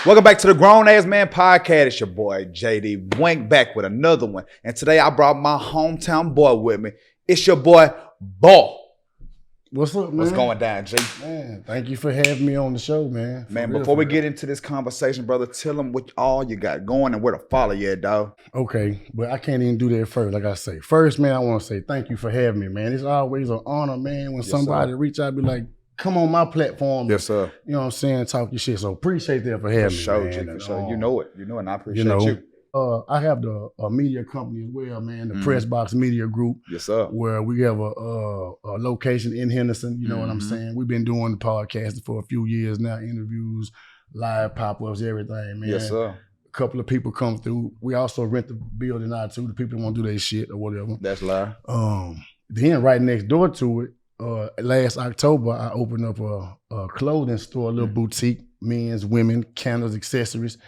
Welcome back to the Grown Ass Man Podcast. It's your boy JD Wink back with another one. And today I brought my hometown boy with me. It's your boy Ball. What's up, man? What's going down, G? Man, thank you for having me on the show, man. Man, before we get into this conversation, brother, tell them what all you got going and where to follow you at, dog. Okay, but I can't even do that first, like I say. First, man, I want to say thank you for having me, man. It's always an honor, man, when somebody reach out, be like, come on my platform. Yes, sir. You know what I'm saying? Talk your shit. So appreciate that for having me, man. For sure. You know it, and I appreciate you. I have a media company as well, man, the Press Box Media Group. Yes, sir. Where we have a location in Henderson, you know what I'm saying? We've been doing the podcast for a few years now, interviews, live pop-ups, everything, man. Yes, sir. A couple of people come through. We also rent the building out too, the people that want to do their shit or whatever. That's live. Then right next door to it, last October, I opened up a clothing store, a little boutique, men's, women, candles, accessories.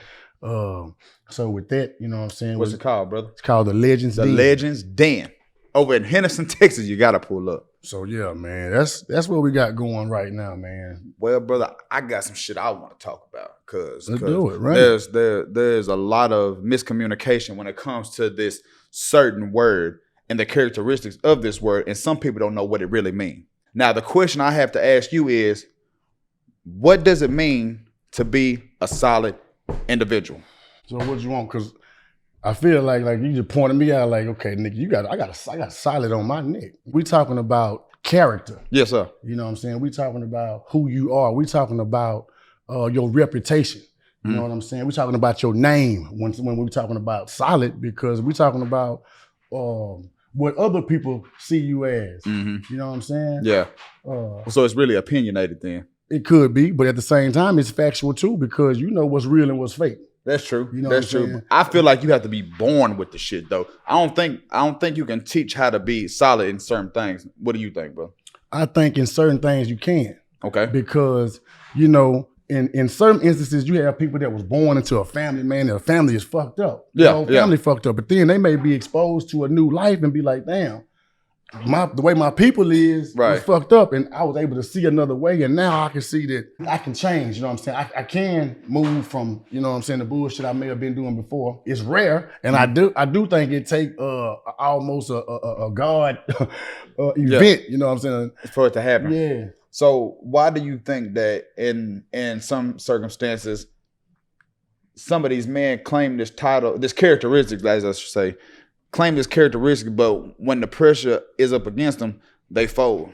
So with that, you know what I'm saying? What's it called, brother? It's called the Legends Den. The Legends Den. Over in Henderson, Texas, you gotta pull up. So yeah, man, that's what we got going right now, man. Well, brother, I got some shit I want to talk about because let's do it, right? There's a lot of miscommunication when it comes to this certain word and the characteristics of this word, and some people don't know what it really means. Now, the question I have to ask you is, what does it mean to be a solid individual? So what you want? Because I feel like you just pointed me out like, okay, nigga, I got solid on my neck. We talking about character. Yes, sir. You know what I'm saying? We talking about who you are. We talking about your reputation. You know what I'm saying? We talking about your name when we talking about solid, because we talking about what other people see you as. You know what I'm saying? Yeah. So it's really opinionated then. It could be, but at the same time, it's factual too, because you know what's real and what's fake. That's true. You know That's true. I feel like you have to be born with the shit though. I don't think you can teach how to be solid in certain things. What do you think, bro? I think in certain things you can. Okay. Because, you know, in certain instances, you have people that was born into a family, man, and the family is fucked up. Yeah. Family fucked up. But then they may be exposed to a new life and be like, damn, the way my people is fucked up, and I was able to see another way, and now I can see that I can change, you know what I'm saying? I can move from, you know what I'm saying, the bullshit I may have been doing before. It's rare, and I do think it take almost a God event, you know what I'm saying? For it to happen. Yeah. So why do you think that in some circumstances, some of these men claim this title, this characteristic, as I should say, claim this characteristic, but when the pressure is up against them, they fold?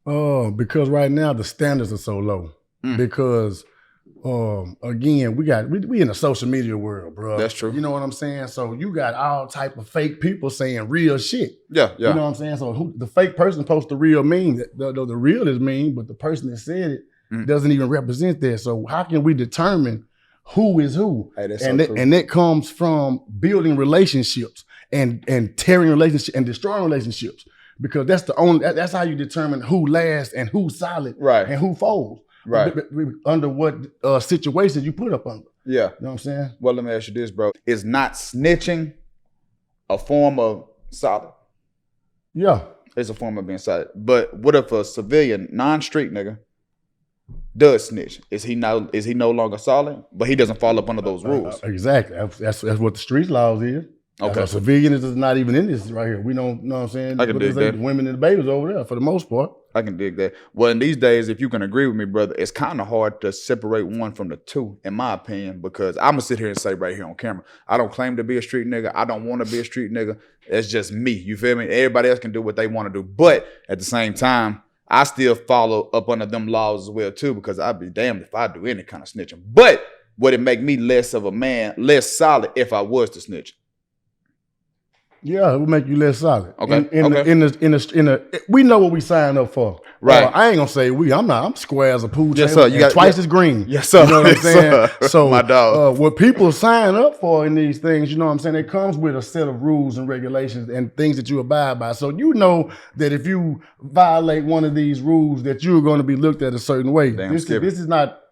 Because right now the standards are so low. Because again, we in a social media world, bro. That's true. You know what I'm saying? So you got all type of fake people saying real shit. Yeah. You know what I'm saying? So the fake person posts the real mean. The real is mean, but the person that said it doesn't even represent that. So how can we determine who is who? Hey, that's and that comes from building relationships and tearing relationships and destroying relationships, because that's how you determine who lasts and who's solid, and who folds, under what situations you put up under. Yeah. You know what I'm saying? Well, let me ask you this, bro. Is not snitching a form of solid? Yeah. It's a form of being solid. But what if a civilian, non-street nigga does snitch? Is he no longer solid? But he doesn't fall up under those rules. Exactly. That's what the street laws is. Okay. A civilian is not even in this right here. We don't know what I'm saying. I can dig that. The women and the babies over there for the most part. I can dig that. Well, in these days, if you can agree with me, brother, it's kind of hard to separate one from the two, in my opinion, because I'm gonna sit here and say right here on camera, I don't claim to be a street nigga. I don't want to be a street nigga. It's just me. You feel me? Everybody else can do what they want to do, but at the same time, I still follow up under them laws as well too, because I'd be damned if I do any kind of snitching. But would it make me less of a man, less solid if I was to snitch? Yeah, it will make you less solid. Okay. We know what we signed up for. Right. I ain't gonna say we. I'm square as a pool table. Yes, sir. You got twice as green. Yes, sir. You know what I'm saying? So my dog. What people sign up for in these things, you know what I'm saying? It comes with a set of rules and regulations and things that you abide by. So you know that if you violate one of these rules, that you're going to be looked at a certain way. This is not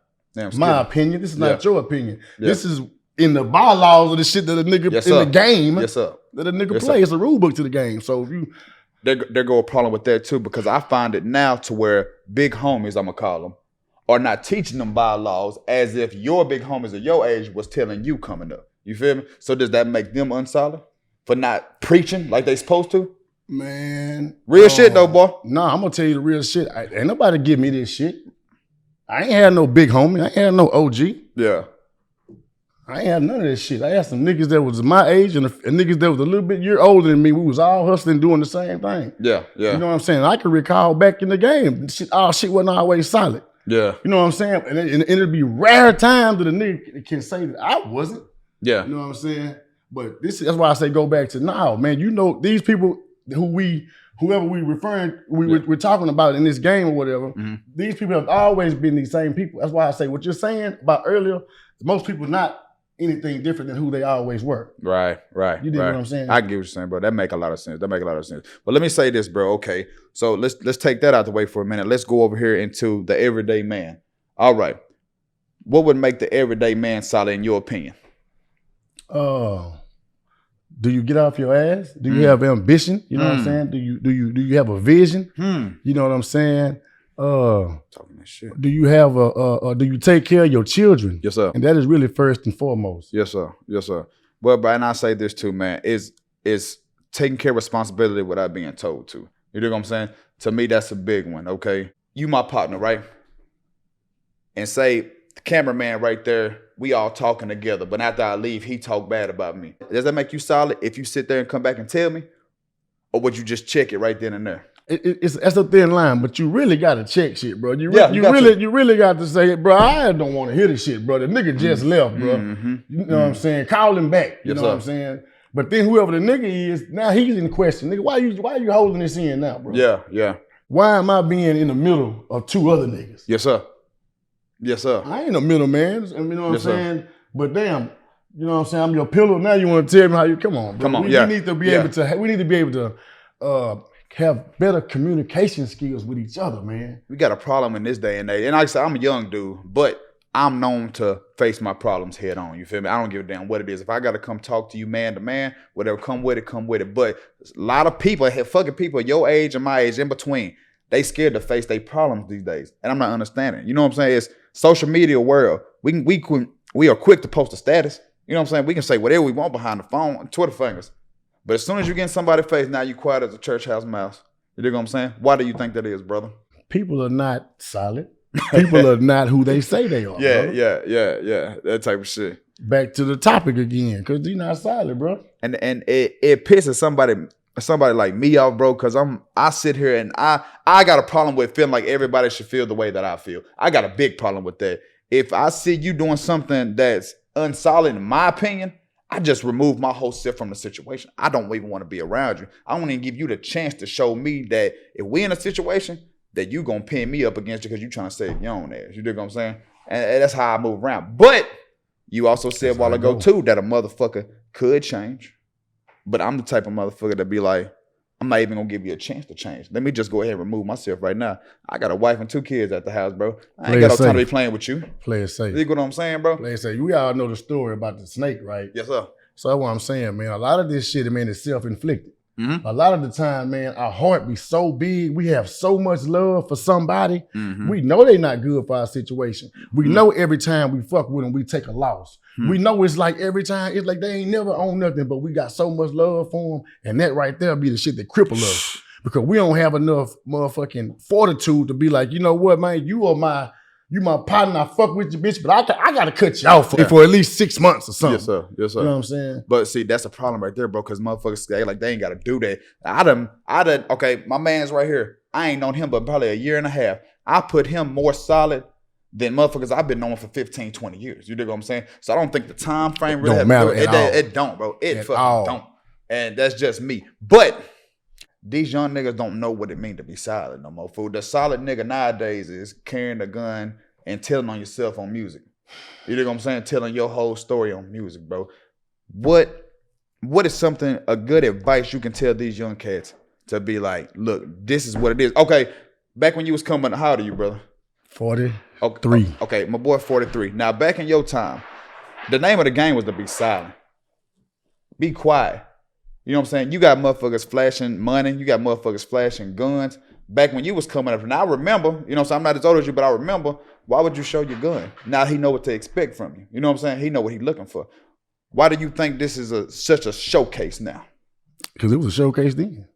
my opinion. This is not your opinion. Yeah. This is in the bylaws of the shit that a nigga in the game. Yes, sir. That a nigga play. It's a rule book to the game. So if you there go a problem with that too, because I find it now to where big homies, I'm gonna call them, are not teaching them bylaws as if your big homies of your age was telling you coming up. You feel me? So does that make them unsolid for not preaching like they supposed to? Man. Real shit though, boy. Nah, I'm gonna tell you the real shit. Ain't nobody give me this shit. I ain't had no big homie. I ain't had no OG. Yeah. I ain't had none of this shit. I had some niggas that was my age and niggas that was a little bit year older than me. We was all hustling, doing the same thing. Yeah, yeah. You know what I'm saying? I can recall back in the game, shit wasn't always solid. Yeah. You know what I'm saying? And it'd be rare times that a nigga can say that I wasn't. Yeah. You know what I'm saying? But that's why I say go back to now, man. You know, these people whoever we're talking about in this game or whatever, these people have always been these same people. That's why I say what you're saying about earlier, most people not anything different than who they always were. Right. You dig what I'm saying? I get what you're saying, bro. That make a lot of sense. But let me say this, bro. Okay, so let's take that out the way for a minute. Let's go over here into the everyday man. All right. What would make the everyday man solid in your opinion? Do you get off your ass? Do you have ambition? You know what I'm saying? Do you have a vision? You know what I'm saying? Talking that shit. Do you have do you take care of your children? Yes, sir. And that is really first and foremost. Yes, sir. Well, but and I say this too, man, is taking care of responsibility without being told to. You know what I'm saying? To me, that's a big one, okay? You my partner, right? And say the cameraman right there, we all talking together, but after I leave, he talk bad about me. Does that make you solid if you sit there and come back and tell me? Or would you just check it right then and there? That's a thin line, but you really got to check shit, bro. You really got to say, bro, I don't want to hear this shit, bro. The nigga just left, bro. You know what I'm saying? Call him back. You know what I'm saying? But then whoever the nigga is, now he's in question. Nigga, why are you holding this in now, bro? Yeah. Why am I being in the middle of two other niggas? Yes, sir. I ain't a middleman. You know what I'm saying? But damn, you know what I'm saying? I'm your pillow. Now you want to tell me how you come on, bro. We need to be able to have better communication skills with each other, man. We got a problem in this day and age. And like I said, I'm a young dude, but I'm known to face my problems head on. You feel me? I don't give a damn what it is. If I got to come talk to you man to man, whatever, come with it. But a lot of people, fucking people your age and my age in between, they scared to face their problems these days. And I'm not understanding. You know what I'm saying? It's social media world. We are quick to post a status. You know what I'm saying? We can say whatever we want behind the phone, Twitter fingers. But as soon as you get in somebody's face, now you quiet as a church house mouse. You know what I'm saying? Why do you think that is, brother? People are not solid. People are not who they say they are. Yeah. That type of shit. Back to the topic again, because they're not solid, bro. And it pisses somebody like me off, bro, because I sit here and I got a problem with feeling like everybody should feel the way that I feel. I got a big problem with that. If I see you doing something that's unsolid, in my opinion, I just remove my whole self from the situation. I don't even want to be around you. I want to give you the chance to show me that if we in a situation that you gonna pin me up against you because you trying to save your own ass. You dig what I'm saying? And that's how I move around. But you also said a while ago too that a motherfucker could change. But I'm the type of motherfucker that be like, I'm not even gonna give you a chance to change. Let me just go ahead and remove myself right now. I got a wife and 2 kids at the house, bro. I ain't got no time to be playing with you. Play it safe. You know what I'm saying, bro? Play it safe. We all know the story about the snake, right? Yes, sir. So that's what I'm saying, man. A lot of this shit, man, is self-inflicted. Mm-hmm. A lot of the time, man, our heart be so big. We have so much love for somebody. Mm-hmm. We know they not good for our situation. We know every time we fuck with them, we take a loss. We know it's like every time, it's like they ain't never own nothing, but we got so much love for them. And that right there be the shit that cripple us. Because we don't have enough motherfucking fortitude to be like, you know what, man, you my partner, I fuck with you, bitch, but I gotta cut you off for at least 6 months or something. Yes, sir. You know what I'm saying? But see, that's a problem right there, bro, because motherfuckers say like they ain't gotta do that. Okay, my man's right here. I ain't known him but probably a year and a half. I put him more solid than motherfuckers I've been knowing for 15, 20 years. You dig what I'm saying? So I don't think the time frame really don't matter at all. It don't, bro. It fucking don't. And that's just me. But these young niggas don't know what it means to be solid no more, fool. The solid nigga nowadays is carrying a gun and telling on yourself on music. You know what I'm saying? Telling your whole story on music, bro. What is a good advice you can tell these young cats to be like, look, this is what it is. Okay, back when you was coming, how old are you, brother? 43. Okay, my boy 43. Now, back in your time, the name of the game was to be silent. Be quiet. You know what I'm saying? You got motherfuckers flashing money. You got motherfuckers flashing guns. Back when you was coming up, and I remember, you know what I'm saying? I'm not as old as you, but I remember why would you show your gun? Now he know what to expect from you. You know what I'm saying? He know what he's looking for. Why do you think this is such a showcase now? Because it was a showcase then.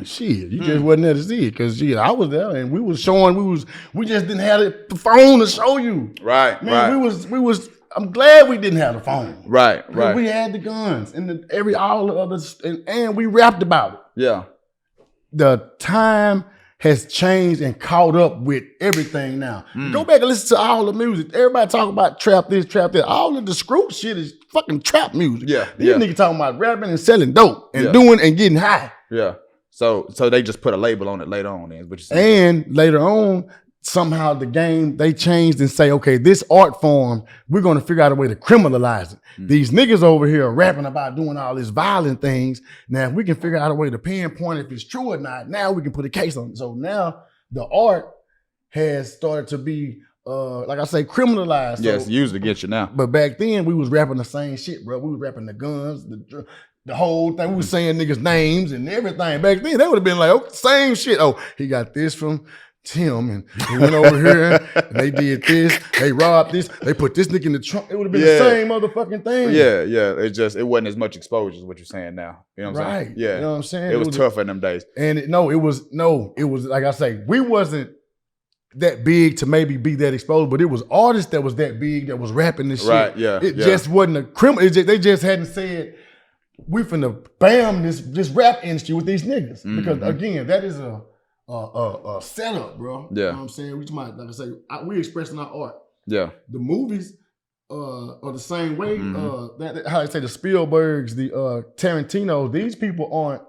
Shit, you just wasn't there to see it. Because I was there and we was showing. We just didn't have the phone to show you. Right, man. We was. I'm glad we didn't have the phone. Right. We had the guns and all the others, and we rapped about it. Yeah. The time has changed and caught up with everything now. Go back and listen to all the music. Everybody talk about trap this, trap that. All of the screw shit is fucking trap music. Yeah. These niggas talking about rapping and selling dope and doing and getting high. Yeah. So they just put a label on it later on, is what you're saying. And later on, somehow the game, they changed and say, okay, this art form, we're going to figure out a way to criminalize it. These niggas over here are rapping about doing all these violent things. Now, if we can figure out a way to pinpoint if it's true or not, now we can put a case on it. So now the art has started to be, like I say, criminalized. Yes, so, used against you now. But back then, we was rapping the same shit, bro. We was rapping the guns, the whole thing. We was saying niggas' names and everything. Back then, they would have been like, oh, same shit. Oh, he got this from Tim, and he went over here, and they did this, they robbed this, they put this nigga in the trunk. It would have been the same motherfucking thing. Yeah. It wasn't as much exposure as what you're saying now. You know what I'm saying? Yeah. You know what I'm saying? It was tougher in them days. And it was like I say, we wasn't that big to maybe be that exposed, but it was artists that was that big that was rapping this shit. Right, yeah. It just wasn't a criminal. They just hadn't said, we finna bam this rap industry with these niggas. Because again, that is a setup, bro. Yeah. You know what I'm saying? We might, like I say, we expressing our art. Yeah. The movies are the same way. How they say the Spielbergs, the Tarantinos, these people aren't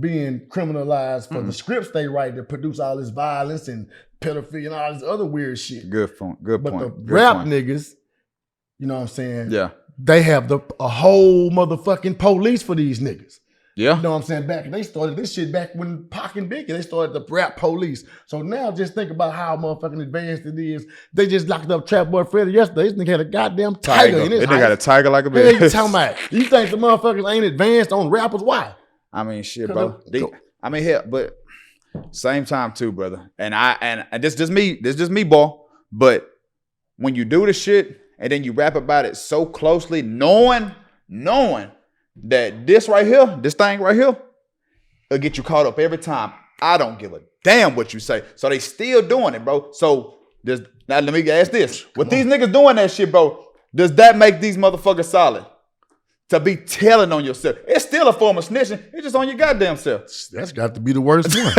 being criminalized for the scripts they write that produce all this violence and pedophilia and all this other weird shit. Good point. But the rap niggas, you know what I'm saying? Yeah. They have a whole motherfucking police for these niggas. Yeah. You know what I'm saying? They started this shit back when Pac and Biggie, they started the rap police. So now just think about how motherfucking advanced it is. They just locked up Trap Boy Freddy yesterday. This nigga had a goddamn tiger in his house. They got a tiger like a bitch. bitch. You talking about? You think the motherfuckers ain't advanced on rappers? Why? I mean, shit, bro. But same time too, brother. And this just me, boy. But when you do the shit and then you rap about it so closely, knowing that this thing right here, will get you caught up every time. I don't give a damn what you say. So they still doing it, bro. So now let me ask this. With these niggas doing that shit, bro, does that make these motherfuckers solid? To be telling on yourself. It's still a form of snitching. It's just on your goddamn self. That's got to be the worst one.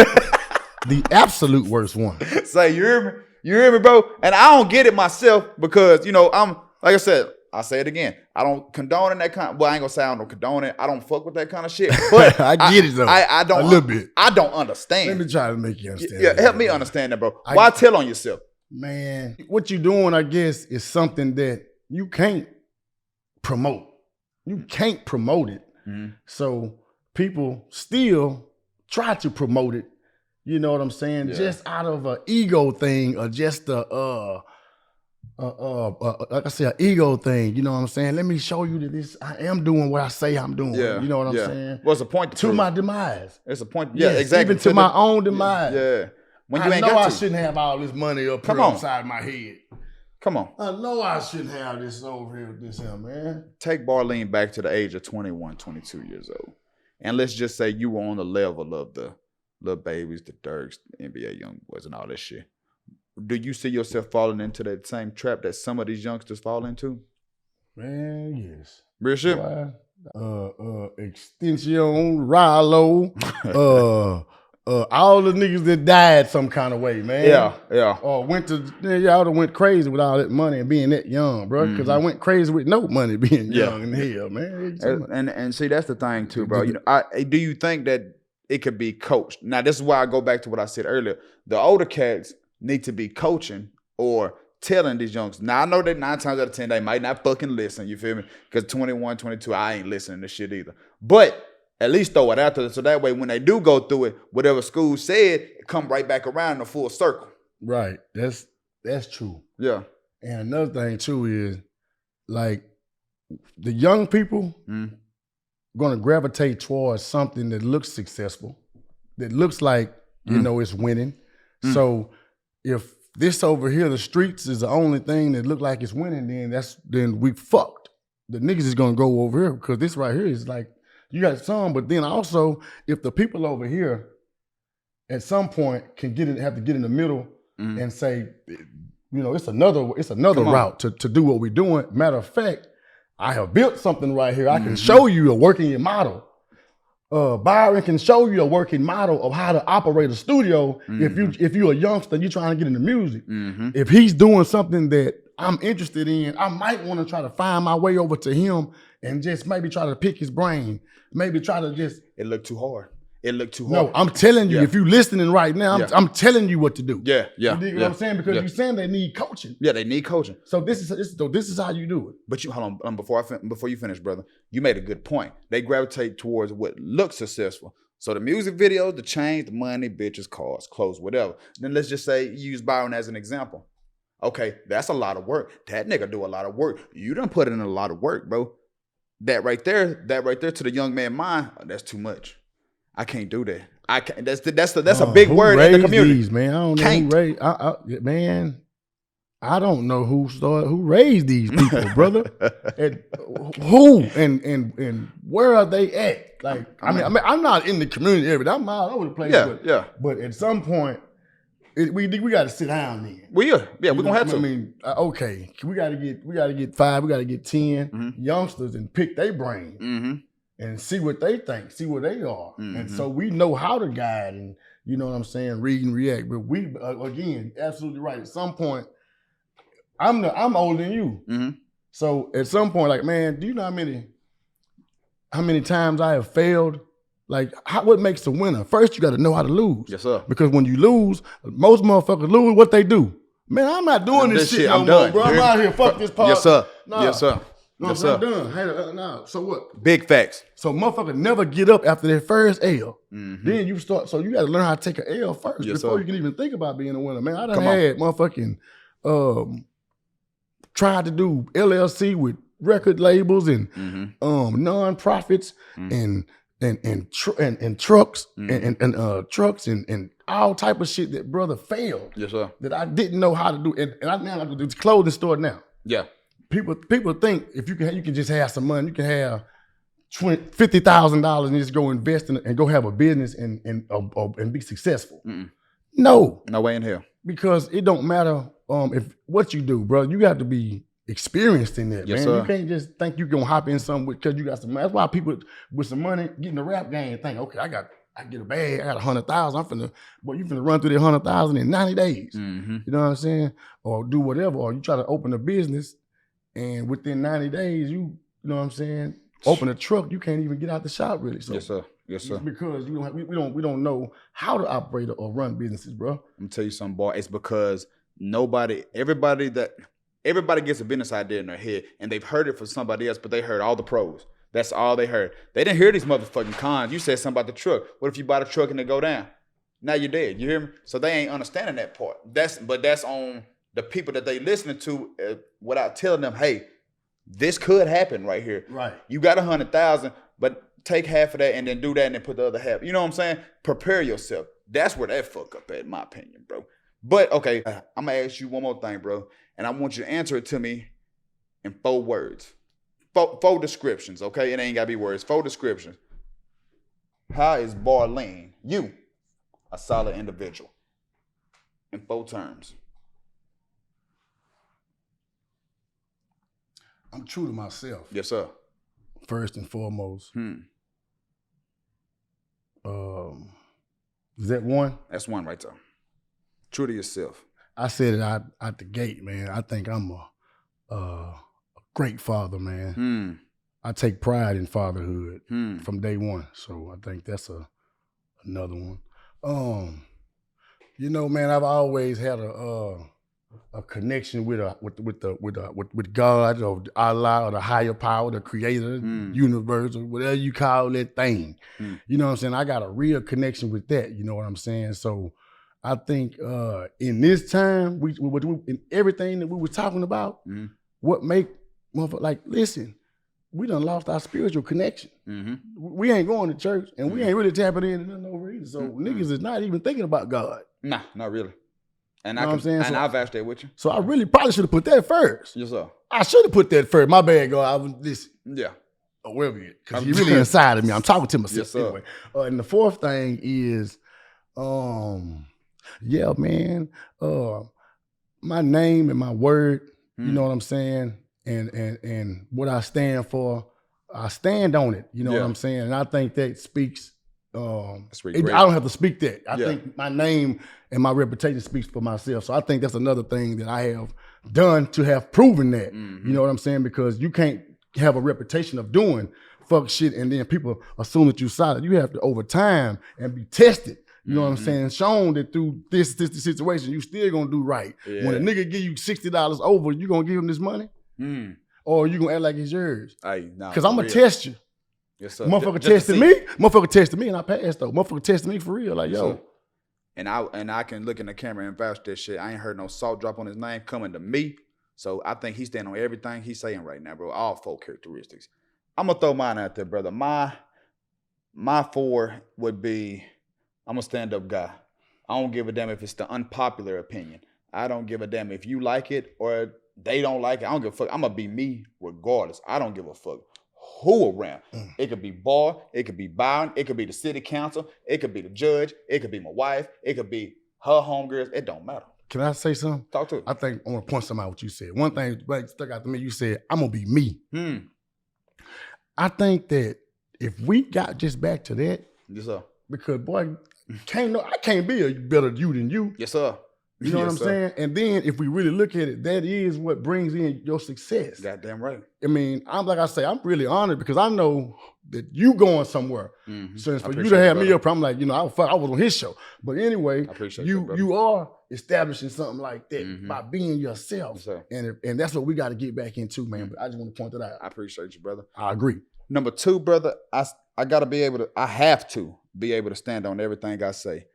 The absolute worst one. Say, you hear me? You hear me, bro? And I don't get it myself because, I'm, like I said, I say it again. I don't condone in that kind. Well, I ain't gonna say I don't condone it. I don't fuck with that kind of shit. But I get it though. I don't. A little bit. I don't understand. Let me try to make you understand. Yeah, help me understand that, bro. Why tell on yourself? Man, what you're doing, I guess, is something that you can't promote. You can't promote it. So people still try to promote it. You know what I'm saying? Yeah. Just out of an ego thing or just like I said, an ego thing. You know what I'm saying? Let me show you that I am doing what I say I'm doing. Yeah. You know what I'm saying? What's the point? To my demise. It's a point. Yeah, exactly. Even to my own demise. Yeah. When you I shouldn't have all this money up here inside my head. Come on. I know I shouldn't have this over here with this here, man. Take Barleen back to the age of 21, 22 years old. And let's just say you were on the level of the Lil Babies, the Durks, the NBA young boys, and all that shit. Do you see yourself falling into that same trap that some of these youngsters fall into? Man, yes. Real shit? Extension, Rilo, all the niggas that died some kind of way, man. Yeah. Or y'all done went crazy with all that money and being that young, bro. Because I went crazy with no money being young in hell, man. And see, that's the thing too, bro. Do you think that it could be coached? Now, this is why I go back to what I said earlier. The older cats need to be coaching or telling these youngsters. Now, I know that 9 times out of 10, they might not fucking listen, you feel me? Because 21, 22, I ain't listening to shit either. But at least throw it out there so that way when they do go through it, whatever school said, it come right back around in a full circle. Right. That's true. Yeah. And another thing too is like the young people gonna gravitate towards something that looks successful, that looks like, it's winning. So if this over here, the streets is the only thing that look like it's winning, then we fucked. The niggas is gonna go over here because this right here is like, you got some, but then also if the people over here at some point have to get in the middle and say, you know, it's another route to do what we're doing. Matter of fact, I have built something right here. I can show you a working model. Byron can show you a working model of how to operate a studio. If you're a youngster, you're trying to get into music. If he's doing something that I'm interested in, I might want to try to find my way over to him and just maybe try to pick his brain. Maybe try to just. It looked too hard. No, I'm telling you, if you're listening right now, I'm telling you what to do. Yeah. You dig what I'm saying? Because you're saying they need coaching. Yeah, they need coaching. So this is how you do it. But you hold on before you finish, brother. You made a good point. They gravitate towards what looks successful. So the music videos, the chains, the money, bitches, cars, clothes, whatever. Then let's just say you use Byron as an example. Okay, that's a lot of work. That nigga do a lot of work. You done put in a lot of work, bro. That right there to the young man mind, that's too much. I can't do that. I can't. That's a big word in the community. These, man, I don't know who raised. Man, I don't know who raised these people, brother. And who and where are they at? Like, I mean, I'm not in the community every day. I'm all over the place. But at some point, we got to sit down then. We're gonna have to. I mean, okay, we got to get 5, we got to get 10 youngsters and pick their brain. And see what they think, see where they are. And so we know how to guide and, you know what I'm saying, read and react. But we, again, absolutely right. At some point, I'm older than you. So at some point, like, man, do you know how many times I have failed? Like, what makes a winner? First, you got to know how to lose. Yes, sir. Because when you lose, most motherfuckers lose, what they do? Man, I'm not doing this shit no more, bro. I'm out here, fuck this part. Yes, sir. Nah. Yes, sir. No, yes, I'm done. Hey, nah. So what? Big facts. So motherfuckers never get up after their first L. Then you start. So you got to learn how to take an L first before you can even think about being a winner. Man, I done had motherfucking tried to do LLC with record labels and nonprofits and trucks and trucks and all type of shit that brother failed. Yes, sir. That I didn't know how to do. And I now have to do this clothing store now. Yeah. People think if you can just have some money, you can have $50,000 and just go invest in it and go have a business and be successful. No way in hell. Because it don't matter if what you do, bro. You have to be experienced in that, yes, man. Sir. You can't just think you gonna hop in something because you got some money. That's why people with some money get in the rap game think, okay, I get a bag, I got 100,000. You finna run through that 100,000 in 90 days. You know what I'm saying? Or do whatever. Or you try to open a business. And within 90 days, you know what I'm saying, open a truck, you can't even get out the shop really. So yes, sir. Yes, sir. Because we don't know how to operate or run businesses, bro. I'm gonna tell you something, boy. It's because everybody gets a business idea in their head and they've heard it from somebody else, but they heard all the pros. That's all they heard. They didn't hear these motherfucking cons. You said something about the truck. What if you buy the truck and it go down? Now you're dead. You hear me? So they ain't understanding that part. That's on the people that they listening to without telling them, hey, this could happen right here. Right. You got 100,000, but take half of that and then do that and then put the other half. You know what I'm saying? Prepare yourself. That's where that fuck up at, in my opinion, bro. But okay, I'm gonna ask you one more thing, bro, and I want you to answer it to me in 4 words, 4 descriptions. Okay, it ain't gotta be words. 4 descriptions. How is Barlene, you, a solid individual? In 4 terms. I'm true to myself. Yes, sir. First and foremost. Is that one? That's one right there. True to yourself. I said it out the gate, man. I think I'm a great father, man. I take pride in fatherhood from day one. So I think that's another one. You know, man, I've always had a connection with God or Allah or the higher power, the creator, universe, or whatever you call that thing. You know what I'm saying? I got a real connection with that. You know what I'm saying? So I think in this time, in everything that we were talking about, what make motherfucker like, listen, we done lost our spiritual connection. We ain't going to church and we ain't really tapping into nothing over either. So niggas is not even thinking about God. Nah, not really. And you know what I'm saying? And I vouch that with you. So I really probably should have put that first. Yes, sir. I should have put that first. My bad, God. I was listen. Yeah. Or wherever you, because he really inside of me. I'm talking to myself. Yes, sir. Anyway. And the fourth thing is, yeah, man. My name and my word. You know what I'm saying, and what I stand for. I stand on it. You know what I'm saying, and I think that speaks. I don't have to speak that. I think my name and my reputation speaks for myself. So I think that's another thing that I have done to have proven that. You know what I'm saying? Because you can't have a reputation of doing fuck shit and then people assume that you solid. You have to over time and be tested. You know what I'm saying? Shown that through this situation, you still gonna do right. When a nigga give you $60 over, you gonna give him this money? Or you gonna act like it's yours? Because I'm gonna test you. Yes, sir. Motherfucker tested me. Motherfucker tested me and I passed though. Motherfucker tested me for real. Like, yo. And I can look in the camera and vouch that shit. I ain't heard no salt drop on his name coming to me. So I think he's standing on everything he's saying right now, bro. All 4 characteristics. I'm gonna throw mine out there, brother. My 4 would be, I'm a stand-up guy. I don't give a damn if it's the unpopular opinion. I don't give a damn if you like it or they don't like it. I don't give a fuck. I'm gonna be me regardless. I don't give a fuck who around. It could be Bar, it could be Byron, it could be the city council, it could be the judge, it could be my wife, it could be her homegirls. It don't matter. Can I say something? Talk to it. I think I want to point something out what you said. One thing that stuck out to me, you said, I'm gonna be me. I think that if we got just back to that, yes, sir. Because boy, I can't be a better you than you. Yes, sir. You know what I'm saying? And then if we really look at it, that is what brings in your success. Goddamn right. I mean, I'm really honored because I know that you going somewhere. So for you to have me up, I'm like, I was on his show. But anyway, you are establishing something like that by being yourself. Yes, and that's what we got to get back into, man. But I just want to point that out. I appreciate you, brother. I agree. Number 2, brother, I have to be able to stand on everything I say.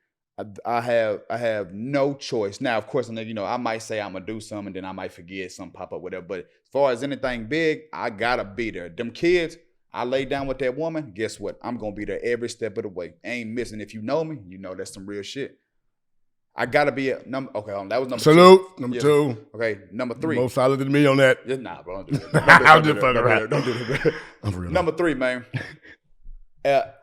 I have no choice. Now, of course, I might say I'm gonna do something and then I might forget, something pop up, whatever. But as far as anything big, I gotta be there. Them kids, I lay down with that woman, guess what? I'm gonna be there every step of the way. Ain't missing. If you know me, you know that's some real shit. I gotta be that was number Salute. 2. Number 2. Okay, number 3. More solid than me on that. Nah, bro, don't do that. I'll just fuck around. Don't do that. I'm for real. Number 3, man.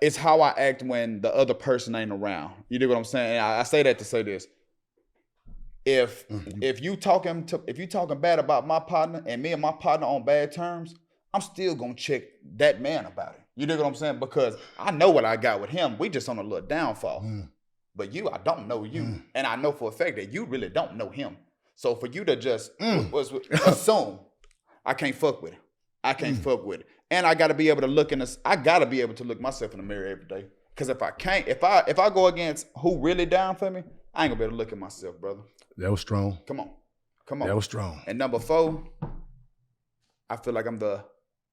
It's how I act when the other person ain't around. You know what I'm saying? I say that to say this. If you talking bad about my partner and me and my partner on bad terms, I'm still gonna check that man about it. You know what I'm saying? Because I know what I got with him. We just on a little downfall. But I don't know you. And I know for a fact that you really don't know him. So for you to just assume, I can't fuck with it. I can't fuck with it. And I gotta be able to look myself in the mirror every day. Cause if I go against who really down for me, I ain't gonna be able to look at myself, brother. That was strong. Come on. That was strong. And number 4, I feel like I'm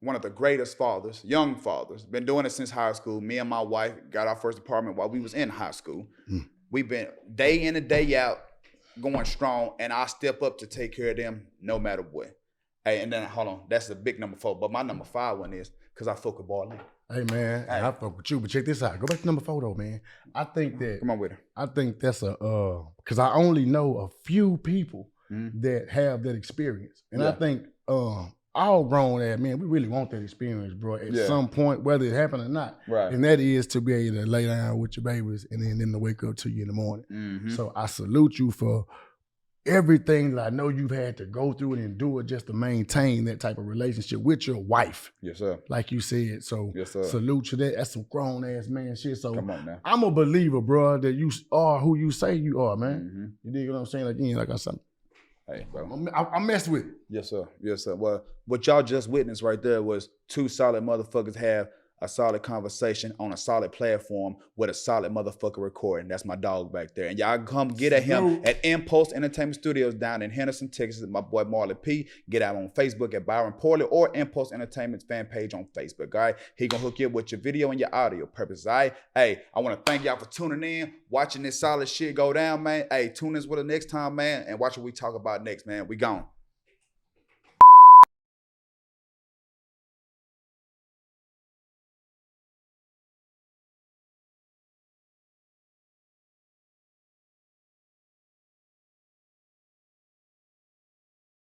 one of the greatest fathers, young fathers. Been doing it since high school. Me and my wife got our first apartment while we was in high school. We've been day in and day out going strong, and I step up to take care of them no matter what. Hey, and then hold on, that's the big number 4. But my number 5 one is because I fuck with Barley. Hey man, I fuck with you, but check this out. Go back to number 4 though, man. I think that come on with her. I think that's because I only know a few people that have that experience, and I think all grown ass men, we really want that experience, bro. At some point, whether it happened or not, right? And that is to be able to lay down with your babies and then them to wake up to you in the morning. So I salute you for everything that I know you've had to go through and endure just to maintain that type of relationship with your wife. Yes, sir. Like you said. So yes, sir. Salute to that. That's some grown ass man shit. So come on now. I'm a believer, bro, that you are who you say you are, man. You dig what I'm saying? Again, like I said. Hey, bro. I messed with it. Yes, sir. Yes, sir. Well, what y'all just witnessed right there was 2 solid motherfuckers have a solid conversation on a solid platform with a solid motherfucker recording. That's my dog back there. And y'all come get at him at Impulse Entertainment Studios down in Henderson, Texas. My boy Marley P. Get out on Facebook at Byron Porley or Impulse Entertainment's fan page on Facebook, all right? He gonna hook you up with your video and your audio purposes, all right? Hey, I wanna thank y'all for tuning in, watching this solid shit go down, man. Hey, tune in with us next time, man, and watch what we talk about next, man. We gone.